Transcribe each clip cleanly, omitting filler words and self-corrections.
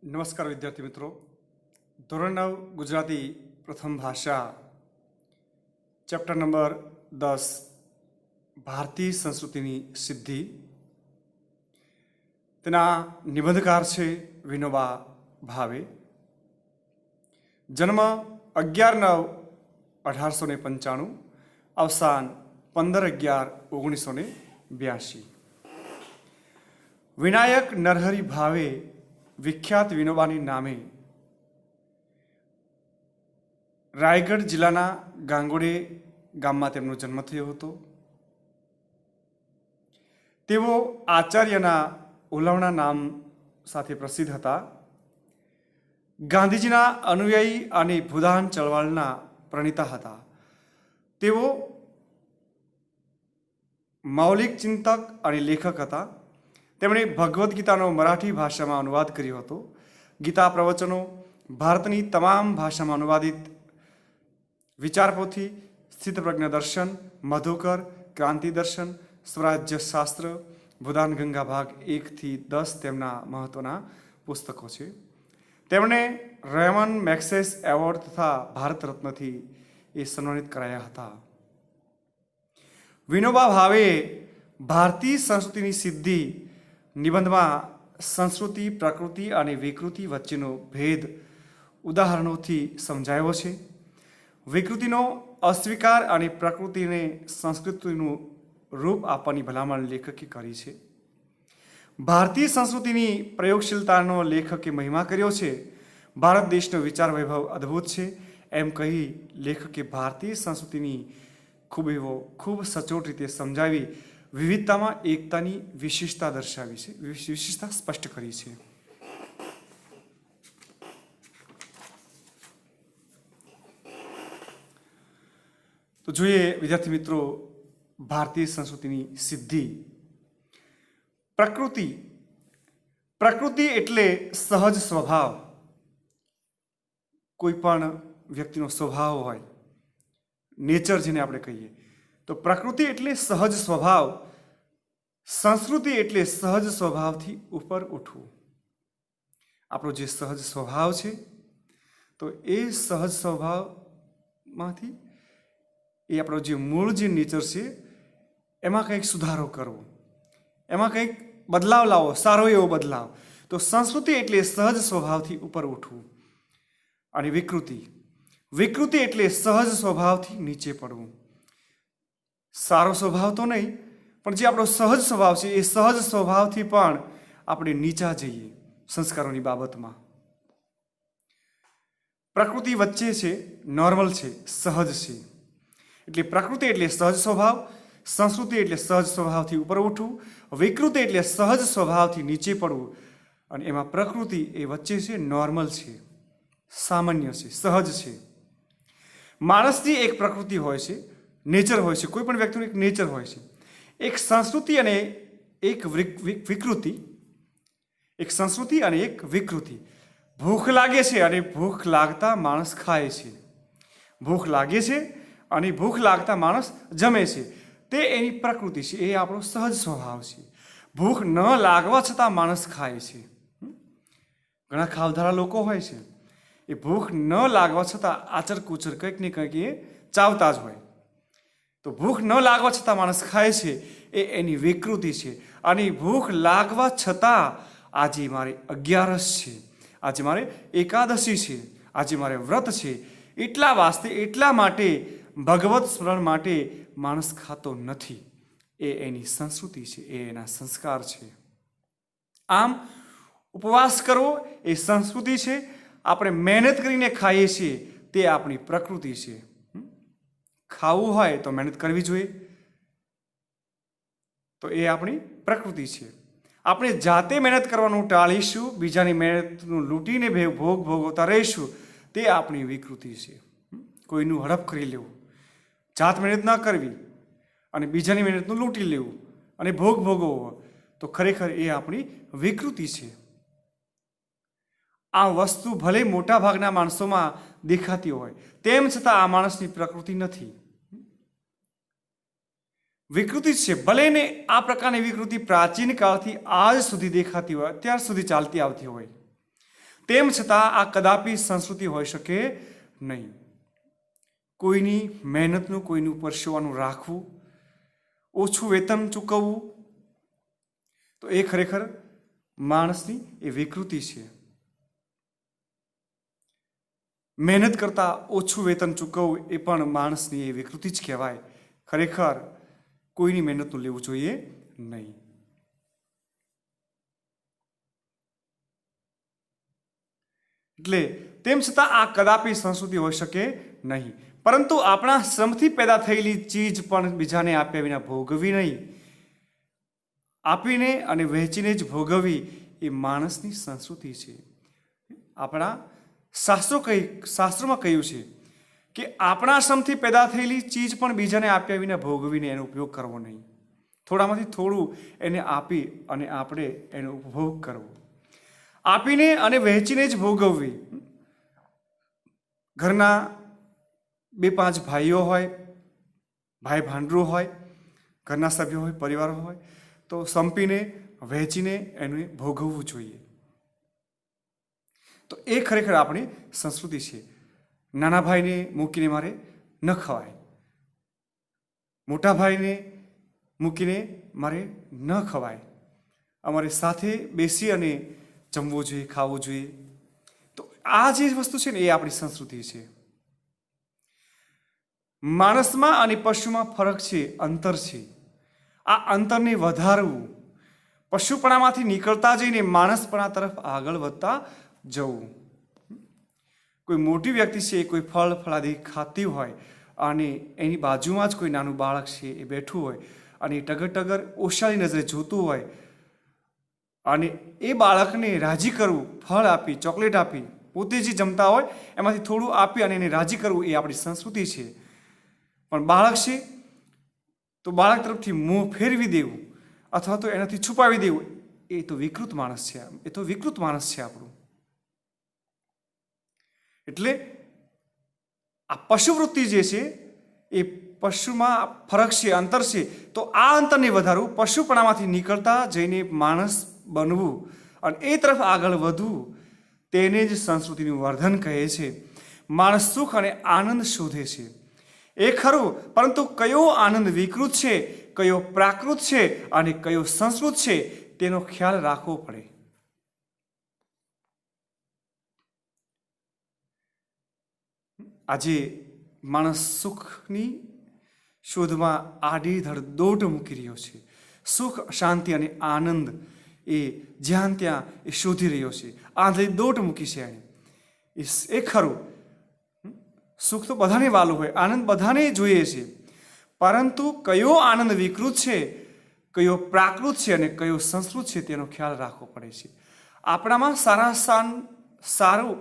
નમસ્કાર વિદ્યાર્થી મિત્રો. ધોરણ 9 ગુજરાતી પ્રથમ ભાષા ચેપ્ટર નંબર 10 ભારતીય સંસ્કૃતિની સિદ્ધિ. તેના નિબંધકાર છે વિનોબા ભાવે. જન્મ 11/9/1895, અવસાન 15/11/1982. વિનાયક નરહરી ભાવે વિખ્યાત વિનોબાની નામે રાયગઢ જિલ્લાના ગાંગોડે ગામમાં તેમનો જન્મ થયો હતો. તેઓ આચાર્યના ઓલવણા નામ સાથે પ્રસિદ્ધ હતા. ગાંધીજીના અનુયાયી અને ભૂદાન ચળવળના પ્રણીતા હતા. તેઓ મૌલિક ચિંતક અને લેખક હતા. તેમણે ભગવદ્ ગીતાનો મરાઠી ભાષામાં અનુવાદ કર્યો હતો. ગીતા પ્રવચનો, ભારતની તમામ ભાષામાં અનુવાદિત વિચારપોથી, સ્થિતપ્રજ્ઞ દર્શન, મધુકર, ક્રાંતિ દર્શન, સ્વરાજ્ય શાસ્ત્ર, ભૂદાન ગંગા ભાગ 1-10 તેમના મહત્વના પુસ્તકો છે. તેમણે રેમન મેગ્સેસ એવોર્ડ તથા ભારત રત્નથી સન્માનિત કરાયા હતા. વિનોબા ભાવે ભારતીય સંસ્કૃતિની સિદ્ધિ નિબંધમાં સંસ્કૃતિ, પ્રકૃતિ અને વિકૃતિ વચ્ચેનો ભેદ ઉદાહરણોથી સમજાયો છે. વિકૃતિનો અસ્વીકાર અને પ્રકૃતિને સંસ્કૃતિનું રૂપ આપવાની ભલામણ લેખકે કરી છે. ભારતીય સંસ્કૃતિની પ્રયોગશીલતાનો લેખકે મહિમા કર્યો છે. ભારત દેશનો વિચાર વૈભવ અદ્ભુત છે એમ કહી લેખકે ભારતીય સંસ્કૃતિની ખૂબ સચોટ રીતે સમજાવી વિવિધતામાં એકતાની વિશેષતા દર્શાવી છે, વિશેષતા સ્પષ્ટ કરી છે. તો જોઈએ વિદ્યાર્થી મિત્રો, ભારતીય સંસ્કૃતિની સિદ્ધિ. પ્રકૃતિ એટલે સહજ સ્વભાવ. કોઈ પણ વ્યક્તિનો સ્વભાવ હોય, નેચર જેને આપણે કહીએ, તો પ્રકૃતિ એટલે સહજ સ્વભાવ. સંસ્કૃતિ એટલે સહજ સ્વભાવથી ઉપર ઉઠવું. આપણો જે સહજ સ્વભાવ છે, તો એ સહજ સ્વભાવમાંથી એ આપણો જે મૂળ જે નેચર છે એમાં કંઈક સુધારો કરવો, એમાં કંઈક બદલાવ લાવો, સારો એવો બદલાવ. તો સંસ્કૃતિ એટલે સહજ સ્વભાવથી ઉપર ઉઠવું. અને વિકૃતિ એટલે સહજ સ્વભાવથી નીચે પડવું. સારો સ્વભાવ તો નહીં, પણ જે આપણો સહજ સ્વભાવ છે એ સહજ સ્વભાવથી પણ આપણે નીચા જઈએ સંસ્કારોની બાબતમાં. પ્રકૃતિ વચ્ચે છે, નોર્મલ છે, સહજ છે. એટલે પ્રકૃતિ એટલે સહજ સ્વભાવ, સંસ્કૃતિ એટલે સહજ સ્વભાવથી ઉપર ઉઠવું, વિકૃતિ એટલે સહજ સ્વભાવથી નીચે પડવું. અને એમાં પ્રકૃતિ એ વચ્ચે છે, નોર્મલ છે, સામાન્ય છે, સહજ છે. માણસની એક પ્રકૃતિ હોય છે, નેચર હોય છે. કોઈ પણ વ્યક્તિનું એક નેચર હોય છે. એક સંસ્કૃતિ અને એક વિકૃતિ. ભૂખ લાગે છે અને ભૂખ લાગતા માણસ ખાય છે. ભૂખ લાગે છે અને ભૂખ લાગતા માણસ જમે છે. તે એની પ્રકૃતિ છે, એ આપણો સહજ સ્વભાવ છે. ભૂખ ન લાગવા છતાં માણસ ખાય છે. ઘણા ખાવધારા લોકો હોય છે, એ ભૂખ ન લાગવા છતાં આચર કુચર કંઈક ને કંઈક એ ચાવતા જ હોય. તો ભૂખ ન લાગવા છતાં માણસ ખાય છે, એ એની વિકૃતિ છે. અને ભૂખ લાગવા છતાં આજે મારે 11 છે, આજે મારે એકાદશી છે, આજે મારે વ્રત છે, એટલા માટે ભગવત સ્મરણ માટે માણસ ખાતો નથી. એ એની સંસ્કૃતિ છે, એ એના સંસ્કાર છે. આમ ઉપવાસ કરવો એ સંસ્કૃતિ છે. આપણે મહેનત કરીને ખાઈએ છીએ તે આપણી પ્રકૃતિ છે. ખાવું હોય તો મહેનત કરવી જોઈએ, તો એ આપણી પ્રકૃતિ છે. આપણે જાતે મહેનત કરવાનું ટાળીશું, બીજાની મહેનતનું લૂંટીને ભોગ ભોગવતા રહીશું, તે આપણી વિકૃતિ છે. કોઈનું હડપ કરી લેવું, જાત મહેનત ન કરવી અને બીજાની મહેનતનું લૂંટી લેવું અને ભોગ ભોગવવો, તો ખરેખર એ આપણી વિકૃતિ છે. આ વસ્તુ ભલે મોટા ભાગના માણસોમાં દેખાતી હોય, તેમ છતાં આ માણસની પ્રકૃતિ નથી, વિકૃતિ છે. ભલે ને આ પ્રકારની વિકૃતિ પ્રાચીન કાળથી આજ સુધી દેખાતી હોય, અત્યાર સુધી ચાલતી આવતી હોય, તેમ છતાં આ કદાપી સંસ્કૃતિ હોઈ શકે નહીં. કોઈની મહેનતનું, કોઈનું પરસેવાનું રાખવું, ઓછું વેતન ચૂકવવું, તો એ ખરેખર માણસની એ વિકૃતિ છે. મહેનત કરતાં ઓછું વેતન ચૂકવવું એ પણ માણસની એ વિકૃતિ જ કહેવાય. ખરેખર કોઈની મહેનતનું લેવું જોઈએ નહીં. એટલે તેમ છતાં આ કદાપી સંસ્કૃતિ હોઈ શકે નહીં. પરંતુ આપણા શ્રમથી પેદા થયેલી ચીજ પણ બીજાને આપ્યા વિના ભોગવવી નહીં. આપીને અને વહેંચીને જ ભોગવવી એ માણસની સંસ્કૃતિ છે. આપણા શાસ્ત્રોમાં કહ્યું છે કે આપણા શ્રમથી પેદા થયેલી ચીજ પણ બીજાને આપ્યા વિના ભોગવીને એનો ઉપયોગ કરવો નહીં. થોડામાંથી થોડું એને આપી અને આપણે એનો ઉપભોગ કરવો. આપીને અને વહેંચીને જ ભોગવવી. ઘરના 2-5 ભાઈઓ હોય, ભાઈ ભાંડરો હોય, ઘરના સભ્યો હોય, પરિવાર હોય, તો સંપીને વહેંચીને એને ભોગવવું જોઈએ. તો એ ખરેખર આપણી સંસ્કૃતિ છે. નાના ભાઈને મૂકીને મારે ન ખવાય, મોટા ભાઈને મૂકીને મારે ન ખવાય. અમારે સાથે બેસી અને જમવું જોઈએ, ખાવું જોઈએ. તો આ જે વસ્તુ છે ને એ આપણી સંસ્કૃતિ છે. માણસમાં અને પશુમાં ફરક છે, અંતર છે. આ અંતરને વધારવું, પશુપણામાંથી નીકળતા જઈને માણસપણા તરફ આગળ વધતા જવું. કોઈ મોટી વ્યક્તિ છે, કોઈ ફળ ફળાદી ખાતી હોય અને એની બાજુમાં જ કોઈ નાનું બાળક છે એ બેઠું હોય અને ટગર ટગર ઓશાળી નજરે જોતું હોય અને એ બાળકને રાજી કરવું, ફળ આપી, ચોકલેટ આપી, પોતે જે જમતા હોય એમાંથી થોડું આપી અને એને રાજી કરવું એ આપણી સંસ્કૃતિ છે. પણ બાળક છે તો બાળક તરફથી મોં ફેરવી દેવું અથવા તો એનાથી છુપાવી દેવું એ તો વિકૃત માણસ છે. એ તો વિકૃત માણસ છે આપણું. એટલે આ પશુવૃત્તિ જે છે એ પશુમાં ફરક છે, અંતર છે. તો આ અંતરને વધારવું, પશુપણામાંથી નીકળતા જઈને માણસ બનવું અને એ તરફ આગળ વધવું, તેને જ સંસ્કૃતિનું વર્ધન કહે છે. માણસ સુખ અને આનંદ શોધે છે એ ખરું, પરંતુ કયો આનંદ વિકૃત છે, કયો પ્રાકૃત છે અને કયો સંસ્કૃત છે તેનો ખ્યાલ રાખવો પડે. આજે માણસ સુખની શોધમાં આડીધડ દોટ મૂકી રહ્યો છે. સુખ, શાંતિ અને આનંદ એ જ્યાં ત્યાં એ શોધી રહ્યો છે. આંધળી દોટ મૂકી છે એણે. એ ખરું, સુખ તો બધાને વાલું હોય, આનંદ બધાને જોઈએ છે, પરંતુ કયો આનંદ વિકૃત છે, કયો પ્રાકૃત છે અને કયો સંસ્કૃત છે તેનો ખ્યાલ રાખવો પડે છે. આપણામાં સારું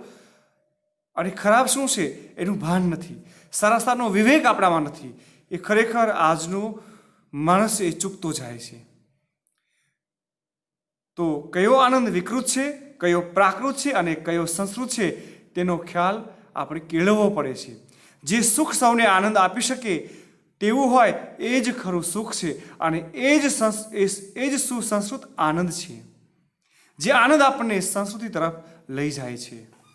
અને ખરાબ શું છે એનું ભાન નથી. સારા સારનો વિવેક આપણામાં નથી. એ ખરેખર આજનો માણસ એ ચૂકતો જાય છે. તો કયો આનંદ વિકૃત છે, કયો પ્રાકૃત છે અને કયો સંસ્કૃત છે તેનો ખ્યાલ આપણે કેળવવો પડે છે. જે સુખ સૌને આનંદ આપી શકે તેવું હોય એ જ ખરું સુખ છે અને એ જ સુસંસ્કૃત આનંદ છે, જે આનંદ આપણને સંસ્કૃતિ તરફ લઈ જાય છે.